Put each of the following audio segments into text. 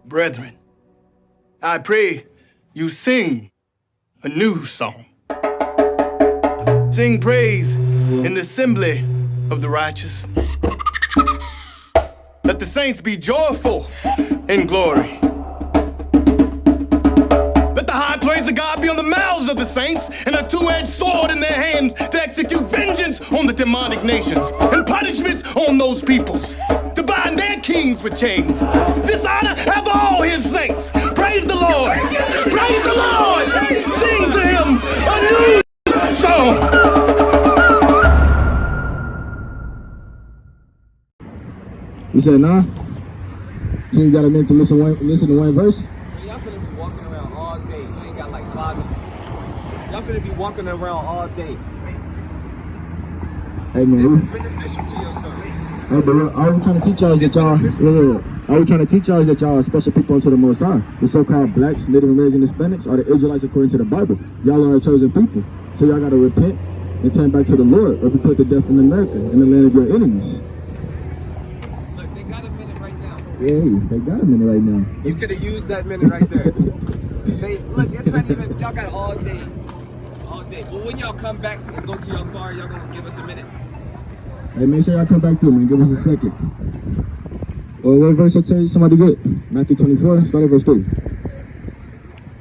Brethren, I pray you sing a new song. Sing praise in the assembly of the righteous. Let the saints be joyful in glory. Let the high praise of God be on the mouths of the saints and a two-edged sword in their hands to execute vengeance on the demonic nations and punishments on those peoples, to bind their kings with chains. Dishonor have all his saints. Praise the Lord. Praise the Lord. Sing to him a new song. You said nah? So you got a minute to listen to one verse? Y'all finna be walking around all day. You ain't got like 5 minutes. Y'all finna be walking around all day. Hey man, This is beneficial to your son. Hey, but all we're trying to teach y'all is that y'all, all we're trying to teach y'all is that y'all are special people unto the Most High. The so-called blacks, Native American Hispanics are the Israelites according to the Bible. Y'all are a chosen people. So y'all gotta repent and turn back to the Lord, or be put to death in America, in the land of your enemies. Look, they got a minute right now. Yeah, they got a minute right now. You could have used that minute right there. Look, it's not even, y'all got all day. All day. Well, when y'all come back and go to your car, y'all gonna give us a minute? Hey, make sure y'all come back through, man. Give us a second. What verse I tell you? Somebody good? Matthew 24, start at verse 3.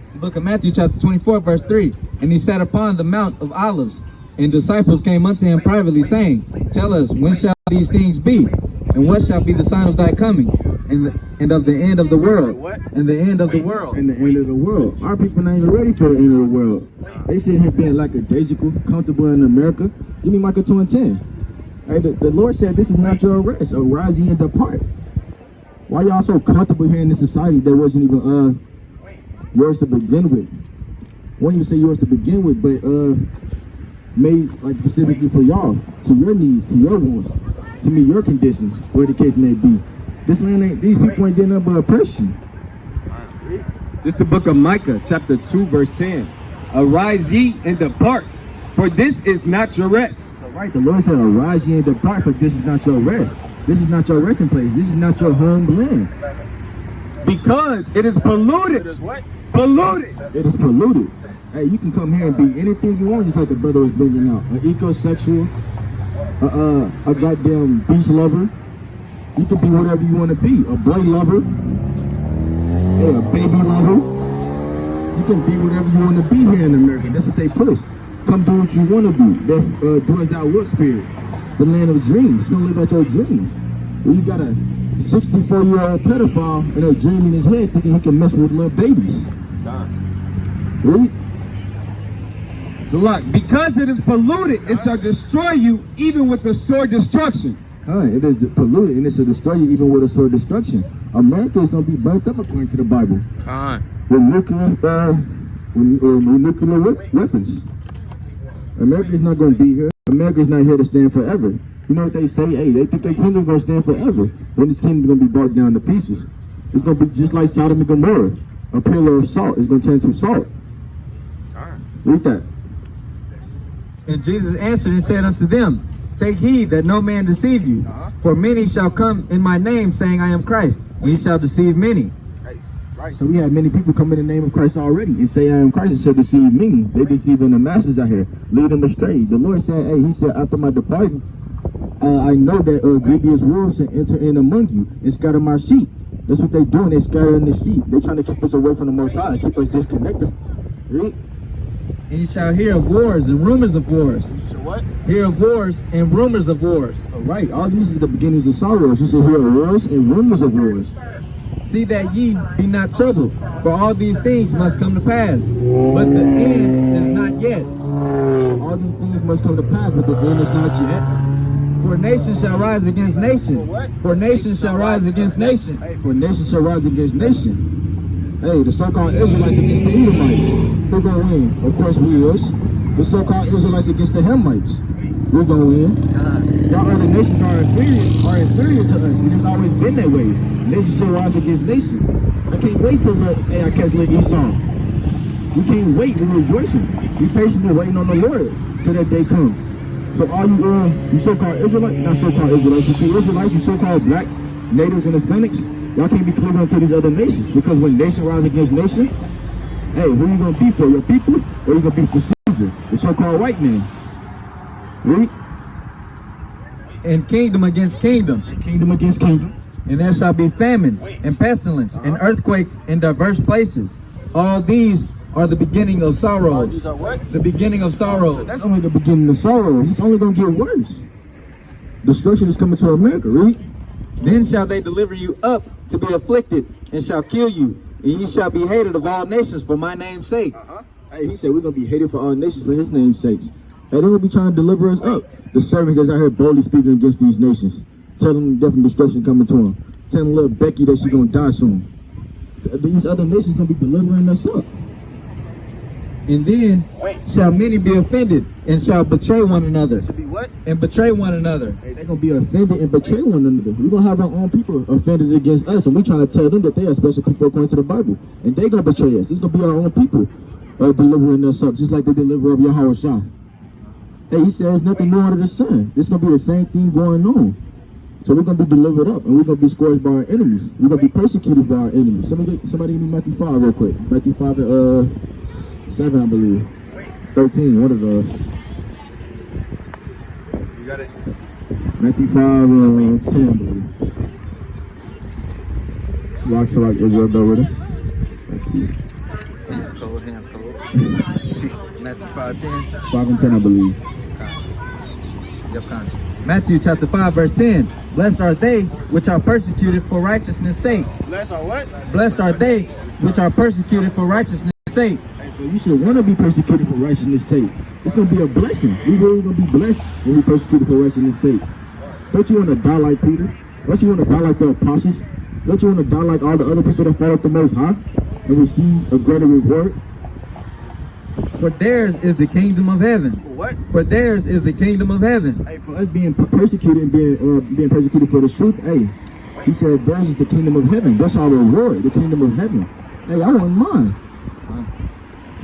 It's the book of Matthew, chapter 24, verse 3. And he sat upon the Mount of Olives, and disciples came unto him privately, saying, Tell us, when shall these things be? And what shall be the sign of thy coming? And of the end of the world. What? And the end of the world. And the end of the world. Our people not even ready for the end of the world. They sit here being lackadaisical, comfortable in America. Give me Micah 2 and 10. Hey, the Lord said, this is not your rest. Arise ye and depart. Why y'all so comfortable here in this society that wasn't even yours to begin with? Won't even say yours to begin with, but made like specifically for y'all, to your needs, to your wants, to meet your conditions, where the case may be. This land ain't, these people ain't getting up but oppression. This is the book of Micah, chapter 2, verse 10. Arise ye and depart, for this is not your rest. So right, the Lord said, arise ye and depart, for this is not your rest. This is not your resting place. This is not your homeland. Because it is polluted. It is what? Polluted. It is polluted. Hey, you can come here and be anything you want, just like the brother was bringing out. An ecosexual, a goddamn beach lover. You can be whatever you want to be. A boy lover, hey, a baby lover. You can be whatever you want to be here in America. That's what they push. Come do what you want to do. Do as thou wilt, spirit. The land of dreams. Don't live out your dreams. Well, you got a 64-year-old pedophile and a dream in his head thinking he can mess with little babies. Really? So look, because it is polluted, it shall destroy you even with the sword destruction. It is polluted and it shall destroy you even with a sword destruction. America is going to be burnt up according to the Bible. With nuclear weapons. America is not going to be here. America is not here to stand forever. You know what they say? Hey, they think their kingdom is going to stand forever. When this kingdom is going to be brought down to pieces. It's going to be just like Sodom and Gomorrah. A pillar of salt is going to turn to salt. Read that. And Jesus answered and said unto them, Take heed that no man deceive you. For many shall come in my name, saying, I am Christ, and ye shall deceive many. Right, so we have many people come in the name of Christ already and say, I am Christ, and shall deceive many. They deceiving the masses out here, lead them astray. The Lord said, hey, he said, after my departing, I know that grievous wolves shall enter in among you and scatter my sheep. That's what they're doing, they're scattering the sheep. They're trying to keep us away from the Most High, keep us disconnected. Right? And ye shall hear of wars and rumors of wars. So what? Hear of wars and rumors of wars. So right, all these is the beginnings of sorrows. You shall hear of wars and rumors of wars. See that ye be not troubled, for all these things must come to pass, but the end is not yet. All these things must come to pass, but the end is not yet. For nation shall rise against nation. For nation shall rise against nation. Hey, for nation shall rise against nation. Hey, the so-called Israelites against the Edomites. Who gonna win? Of course we is. The so-called Israelites against the Hamites. We're gonna win. Y'all other nations are inferior to us, and it's always been that way. Nation shall rise against nation. I can't wait till I catch little Esau. We can't wait. We're rejoicing. We patiently waiting on the Lord till that day come. So all you so-called Israelites, not so-called Israelites, but you Israelites, you so-called blacks, natives and Hispanics, y'all can't be cleaving to these other nations, because when nation rise against nation, hey, who you gonna be for? Your people, or you gonna be for Caesar, the so-called white man? Read. And kingdom against kingdom. And kingdom against kingdom. And there shall be famines and pestilence and earthquakes in diverse places. All these are the beginning of sorrows. These are what? The beginning of sorrows. That's only the beginning of sorrows. It's only gonna get worse. Destruction is coming to America. Read. Then shall they deliver you up to be afflicted, and shall kill you, and ye shall be hated of all nations for my name's sake. Hey, he said we're gonna be hated for all nations for his name's sakes. Hey, they will be trying to deliver us up. The servants that's out here boldly speaking against these nations, telling them death and destruction coming to them, telling little Becky that she's gonna die soon. These other nations gonna be delivering us up. And then shall many be offended, and shall betray one another. Should be what? And betray one another. Hey, they're gonna be offended and betray one another. We're gonna have our own people offended against us, and we're trying to tell them that they are special people according to the Bible, and they gonna betray us. It's gonna be our own people delivering us up, just like they deliver up Yahweh Shah. Hey, he said there's nothing new under the sun. It's gonna be the same thing going on. So we're gonna be delivered up, and we're gonna be scourged by our enemies. We're gonna be persecuted by our enemies. Somebody give me Matthew 5 real quick. Matthew 5 and 7, I believe. 13, one of those. You got it. Matthew 5 and 10, I believe. Salak, Israel, go with us. Thank you. Hands cold. Matthew 5:10. 5 and 10, I believe. Matthew chapter 5 verse 10. Blessed are they which are persecuted for righteousness' sake. Blessed are what? Blessed are they which are persecuted for righteousness' sake. Hey, so you should want to be persecuted for righteousness' sake. It's going to be a blessing. We really going to be blessed when we persecuted for righteousness' sake. Don't you want to die like Peter? Don't you want to die like the apostles? Don't you want to die like all the other people that followed the Most High and receive a greater reward? For theirs is the kingdom of heaven. For what? For theirs is the kingdom of heaven. Hey, for us being persecuted and being persecuted for the truth, hey, he said theirs is the kingdom of heaven. That's our reward, the kingdom of heaven. Hey, I want mine.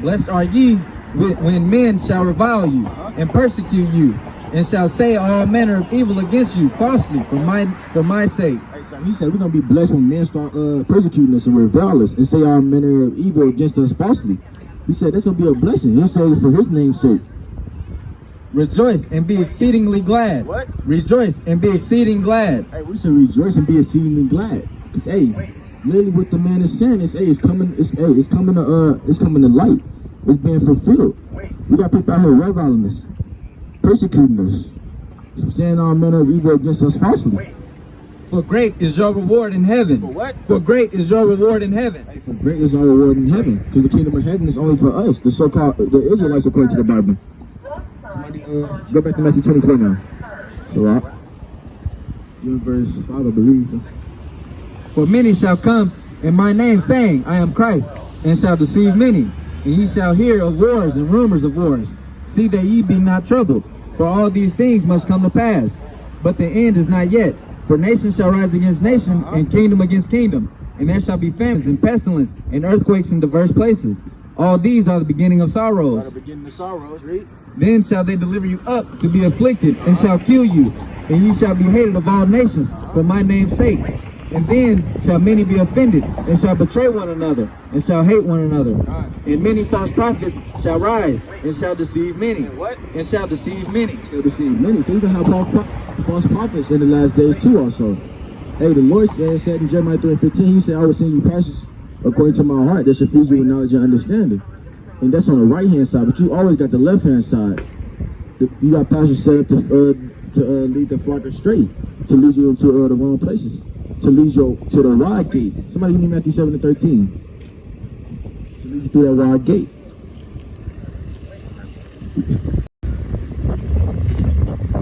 Blessed are ye when men shall revile you and persecute you, and shall say all manner of evil against you falsely for my sake. Hey, so he said we're gonna be blessed when men start persecuting us and revile us and say all manner of evil against us falsely. He said that's gonna be a blessing. He said for his name's sake. Rejoice and be exceedingly glad. What? Rejoice and be exceeding glad. Hey, we should rejoice and be exceedingly glad. Cause hey, literally what the man is saying is, hey, it's coming to light. It's being fulfilled. We got people out here reviling us, persecuting us, saying all manner of evil against us falsely. For great is your reward in heaven. For what? For great is your reward in heaven. Hey, for great is our reward in heaven. Because the kingdom of heaven is only for us, the so-called the Israelites according to the Bible. Somebody go back to Matthew 24 now. So verse 5, I believe. For many shall come in my name, saying, I am Christ, and shall deceive many. And ye shall hear of wars and rumors of wars. See that ye be not troubled, for all these things must come to pass. But the end is not yet. For nation shall rise against nation, and kingdom against kingdom. And there shall be famines and pestilence and earthquakes in diverse places. All these are the beginning of sorrows. The beginning of sorrows, read. Then shall they deliver you up to be afflicted, and shall kill you, and ye shall be hated of all nations for my name's sake. And then shall many be offended, and shall betray one another, and shall hate one another. And many false prophets shall rise, and shall deceive many. And what? And shall deceive many. Shall deceive many. So you can have false prophets in the last days too also. Hey, the Lord said in Jeremiah 3:15, he said, I will send you pastors according to my heart that shall feed you with knowledge and understanding. And that's on the right hand side, but you always got the left hand side. You got pastors set up to lead the flock astray, to lead you into the wrong places, to lead you to the wide gate. Somebody give me Matthew 7:13. To lead you through that wide gate.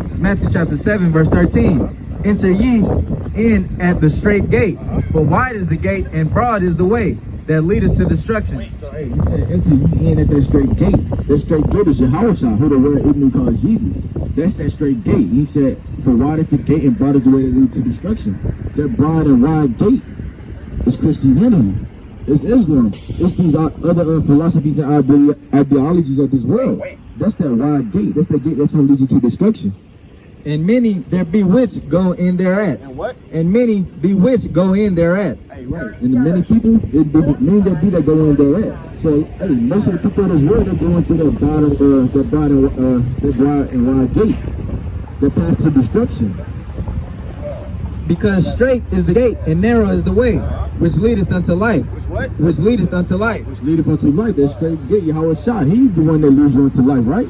It's Matthew chapter 7, verse 13. Enter ye in at the straight gate, for wide is the gate and broad is the way that leadeth to destruction. So hey, he said enter ye in at that straight gate. That straight gate is Yahweh Shah, who the word even calls Jesus. That's that straight gate. He said, for wide is the gate and broad is the way that leads to destruction. That broad and wide gate is Christianity. It's Islam. It's these other philosophies and ideologies of this world. That's that wide gate. That's the gate that's going to lead you to destruction. And many there be which go in thereat. And what? And many be which go in thereat. Hey, right. And the many people, it be many there be that go in thereat. So, hey, most of the people in this world are going through that broad and wide gate. The path to destruction. Because straight is the gate and narrow is the way, which leadeth unto life. Which what? Which leadeth unto life. Which leadeth unto life. That straight gate, Yahweh Shah. He's the one that leads you into life, right?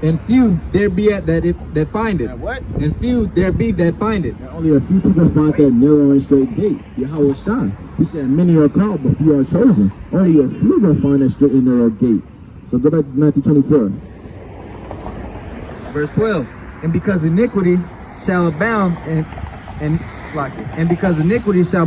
And few there be that find it. And what? And few there be that find it. And only a few people find that narrow and straight gate. Yahweh Shah. He said, many are called, but few are chosen. Only a few gonna find that straight and narrow gate. So go back to Matthew 24. Verse 12. And because iniquity shall abound and because iniquity shall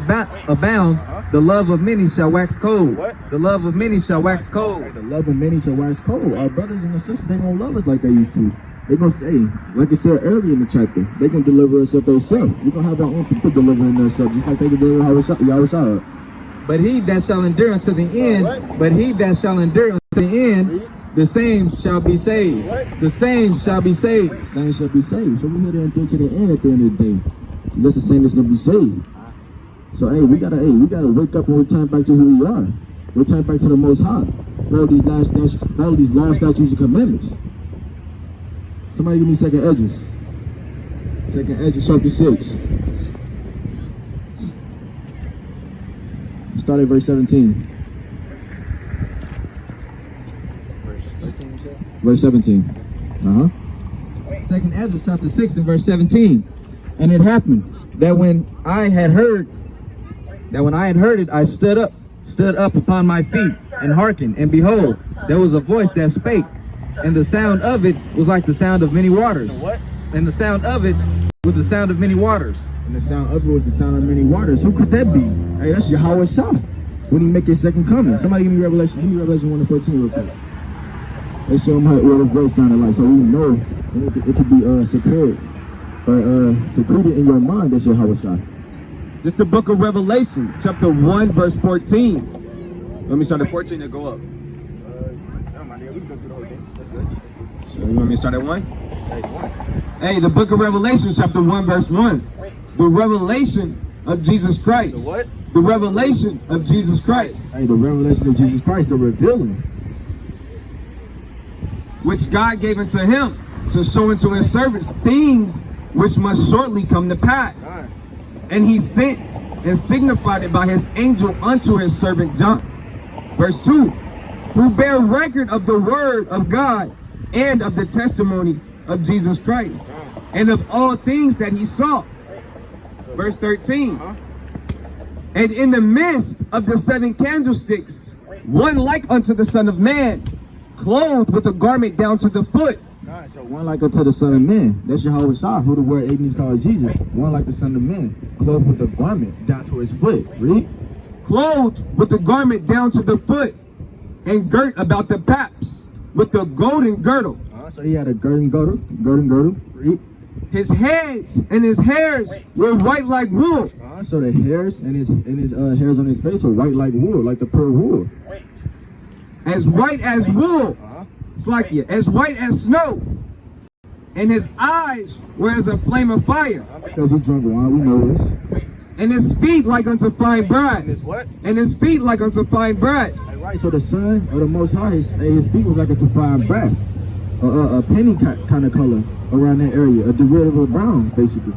abound, the love of many shall wax cold. What? The love of many shall wax cold. The love of many shall wax cold. Our brothers and our sisters, they don't love us like they used to. They gonna stay, like I said earlier in the chapter, they gonna deliver us up themselves. We're gonna have our own people delivering themselves, just like they can deliver Yahweh. But he that shall endure unto the end, the same shall be saved. What? The same shall be saved. The same shall be saved. So we here to endure to the end at the end of the day. That's the same that's gonna be saved. So we gotta wake up and return back to who we are. Return back to the Most High. Follow these laws, statutes, and commandments. Somebody give me Second Esdras. Second Esdras chapter 6. Start at verse 17. Verse 13, you said? Verse 17. Second Esdras chapter 6 and verse 17. And it happened that when I had heard it, I stood up upon my feet and hearkened, and behold, there was a voice that spake, and the sound of it was like the sound of many waters. What? And the sound of it was the sound of many waters. And the sound of it was the sound of many waters. Who could that be? Hey, that's Yahweh Shah. When he make his second coming. Somebody give me Revelation 1:14 real quick. Let's show them what his voice sounded like, so we know it could be secured or secreted in your mind. That's Yahweh Shah. This is the book of Revelation, chapter 1, verse 14. Let me start at 14 and go up. So you want me to start at 1? Hey, the book of Revelation, chapter 1, verse 1. The revelation of Jesus Christ. The what? The revelation of Jesus Christ. Hey, the revelation of Jesus Christ, the revealing. Which God gave unto him to show unto his servants things which must shortly come to pass. Right. And he sent and signified it by his angel unto his servant John. Verse 2. Who bear record of the word of God and of the testimony of Jesus Christ, and of all things that he saw. Verse 13. And in the midst of the 7 candlesticks, one like unto the Son of Man, clothed with a garment down to the foot. So one like unto the Son of Man. That's Yahweh Shah, who the word Amen called Jesus. One like the Son of Man, clothed with a garment down to his foot. Read. Clothed with a garment down to the foot, and girt about the paps with the golden girdle. So he had a golden girdle. Read. His heads and his hairs were white like wool. So the hairs and his hairs on his face are white like wool, like the pure wool. As white as wool. It's like it. As white as snow. And his eyes were as a flame of fire. Because he drunk wine, we know this. And his feet like unto fine brass. And his what? And his feet like unto fine brass. Right, so the Son of the Most High, his feet was like unto fine brass. A penny kind of color around that area. A derivative of brown, basically.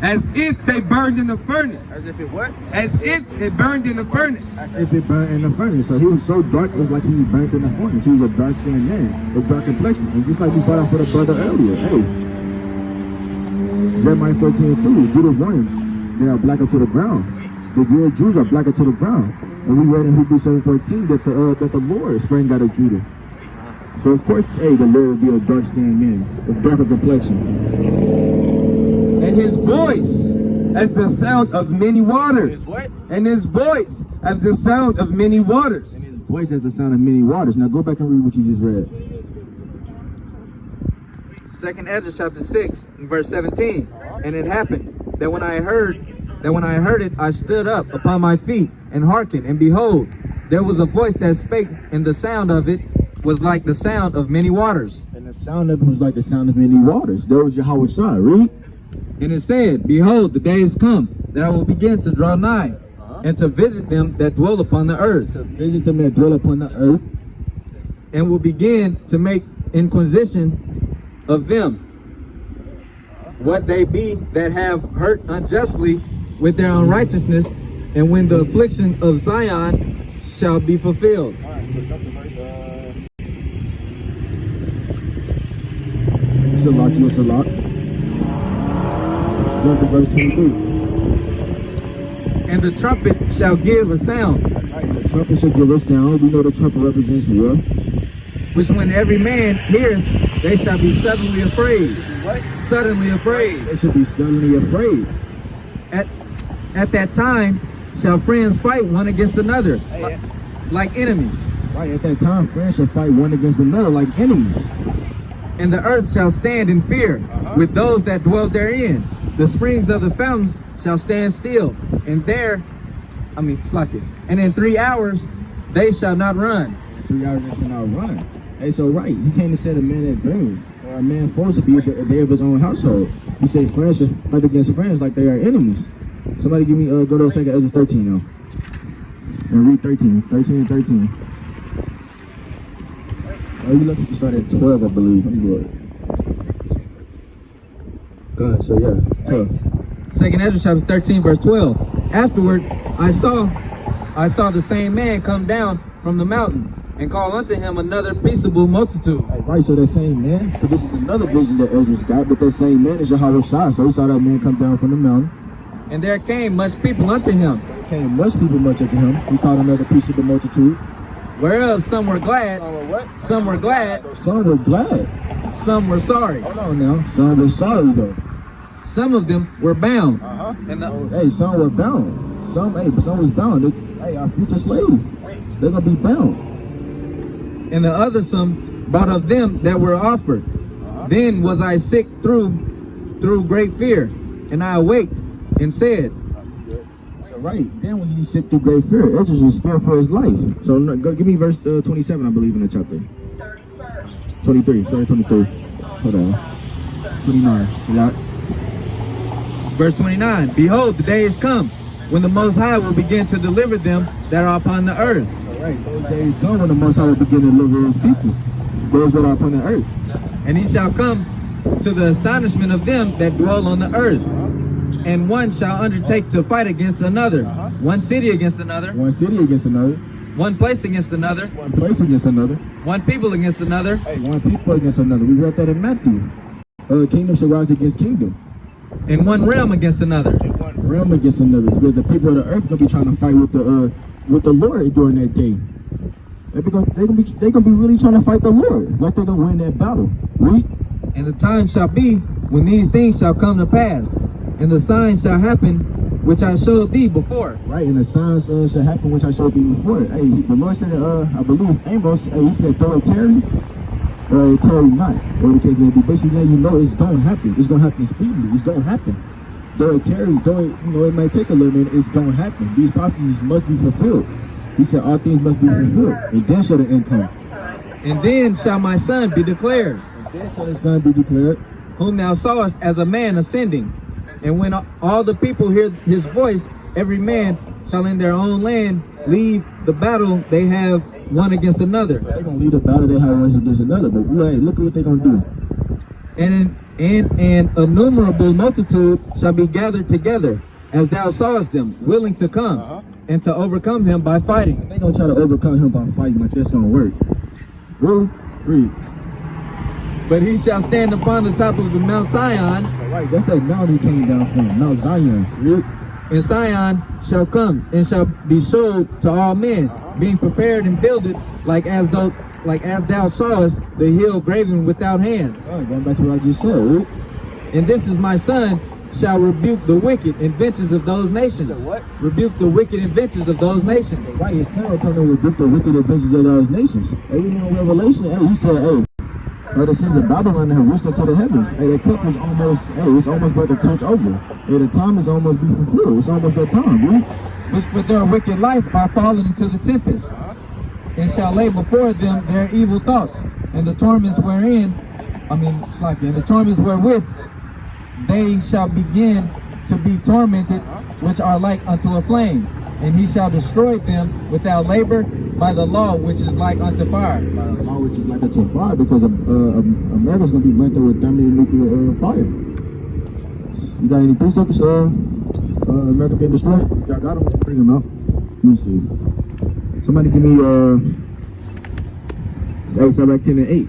As if they burned in the furnace. As if it what? As if it burned in the furnace. As if it burned in the furnace. So he was so dark, it was like he was burnt in the furnace. He was a dark-skinned man with dark complexion. And just like we brought up for the brother earlier, hey, Jeremiah 14:2, Judah warning, they are blacker to the ground. The real Jews are blacker to the ground. And we read in Hebrews 7:14 that the Lord sprang out of Judah. So of course, hey, the Lord will be a dark-skinned man with darker complexion. And his voice as the sound of many waters. His what? And his voice as the sound of many waters. And his voice has the sound of many waters. Now go back and read what you just read. Second Esdras chapter 6 verse 17. And it happened that when I heard it, I stood up upon my feet and hearkened, and behold, there was a voice that spake, and the sound of it was like the sound of many waters. And the sound of it was like the sound of many waters. There was Yahweh Shai. Read. And it said, Behold, the days come that I will begin to draw nigh, and to visit them that dwell upon the earth, To visit them that dwell upon the earth. and will begin to make inquisition of them, what they be that have hurt unjustly with their unrighteousness, and when the affliction of Zion shall be fulfilled. All right, so jump to verse. Shalak. Jump to verse 23. And the trumpet shall give a sound, All right, the trumpet shall give a sound. We know the trumpet represents war. which when every man heareth, they shall be suddenly afraid. What? Suddenly afraid. They should be suddenly afraid. At that time shall friends fight one against another, Hey, like enemies. right, at that time, friends shall fight one against another like enemies. And the earth shall stand in fear with those that dwell therein. The springs of the fountains shall stand still, and and in 3 hours they shall not run. 3 hours they shall not run. Hey, so right, he came to set a man at variance, or a man forced to be a day of his own household. He said friends should fight against friends like they are enemies. Somebody give me, go to 2 Ezra 13 now. And read 13 and 13. Oh, you lucky to start at 12, I believe. I'm good. Go ahead, so yeah, 12. 2 Ezra chapter 13 verse 12. Afterward I saw the same man come down from the mountain, and call unto him another peaceable multitude. Hey, right, so that same man, but this is another vision that Ezra's got, but that same man is Yahweh Shai. So he saw that man come down from the mountain. And there came much people unto him, So it came much people much unto him. He called another peaceable multitude. whereof some were glad, What? some were glad, So some were glad. some were sorry. Hold on now. Some were sorry though. Some of them were bound. And So, hey, some were bound. Some was bound. Hey, our future slaves, they're gonna be bound. And the other some brought of them that were offered. Then was I sick through great fear, and I awaked and said, So right, then when he sick through great fear, Ezra was scared for his life. So go give me verse 27, I believe, in the chapter. 23, sorry, 23. Hold on. 29. See that? verse 29, Behold, the day is come, when the Most High will begin to deliver them that are upon the earth. So right, those days come when the Most High will begin to deliver his people. Those that are upon the earth. And he shall come to the astonishment of them that dwell on the earth. And one shall undertake to fight against another, one city against another, One city against another. one place against another, One place against another. one people against another. Hey, one people against another. We read that in Matthew. Kingdom shall rise against kingdom. And one realm against another. And one realm against another. Because the people of the earth gonna be trying to fight with the Lord during that day. They gonna be really trying to fight the Lord. Like they're gonna win that battle. Right? And the time shall be when these things shall come to pass, and the signs shall happen which I showed thee before. Right, and the signs shall happen which I showed you before. Hey, the Lord said, I believe Amos, he said, though it tarry, or it tarry not. Or the case may be, basically letting you know it's gonna happen. It's gonna happen speedily. It's gonna happen. Though it tarry, it might take a little minute, it's gonna happen. These prophecies must be fulfilled. He said all things must be fulfilled. And then shall the end come. And then shall my son be declared, And then shall the Son be declared. whom thou sawest as a man ascending. And when all the people hear his voice, every man shall in their own land leave the battle they have one against another. They're gonna lead a battle they have one against another. But hey, look at what they're gonna do. And an innumerable multitude shall be gathered together, as thou sawest them, willing to come, and to overcome him by fighting. They're gonna try to overcome him by fighting, like that's gonna work. Really? Read. But he shall stand upon the top of the Mount Sion, So right, that's that mountain he came down from, Mount Zion. Read. and Sion shall come and shall be showed to all men, being prepared and builded like as thou sawest the hill graven without hands. All right, going back to what I just said. Read. And this is my son shall rebuke the wicked inventions of those nations. You said what? Rebuke the wicked inventions of those nations. Right, his son will come and rebuke the wicked adventures of those nations. Hey, you know, in Revelation, hey, he said, hey, the sins of Babylon have reached into the heavens. Hey, that cup was almost, it's almost about to take over. Hey, the time is almost be fulfilled. It's almost that time, right? Which for their wicked life are fallen into the tempest, and shall lay before them their evil thoughts, and the torments wherein and the torments wherewith they shall begin to be tormented, which are like unto a flame. And he shall destroy them without labor by the law, which is like unto fire. Law which is like unto fire, because America's gonna be burnt up with thermonuclear fire. You got any precepts? America being destroyed? Y'all got them? Bring them out. Let me see. Somebody give me it's Sirach 10 and 8.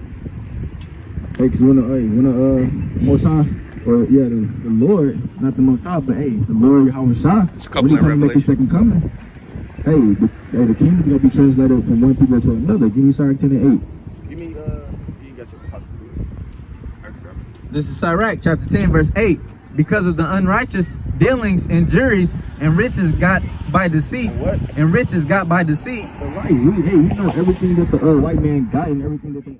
Hey, cause when the Most High, or yeah, the Lord, not the Most High, but hey, the Lord Yahweh Shai, when he come to make his second coming, the kingdom gonna be translated from one people to another. Give me Sirach 10 and 8. Give me, you got your copy. This is Sirach chapter 10 verse 8. Because of the unrighteous dealings and juries and riches got by deceit. What? And riches got by deceit. So right, we know everything that the white man got and everything that they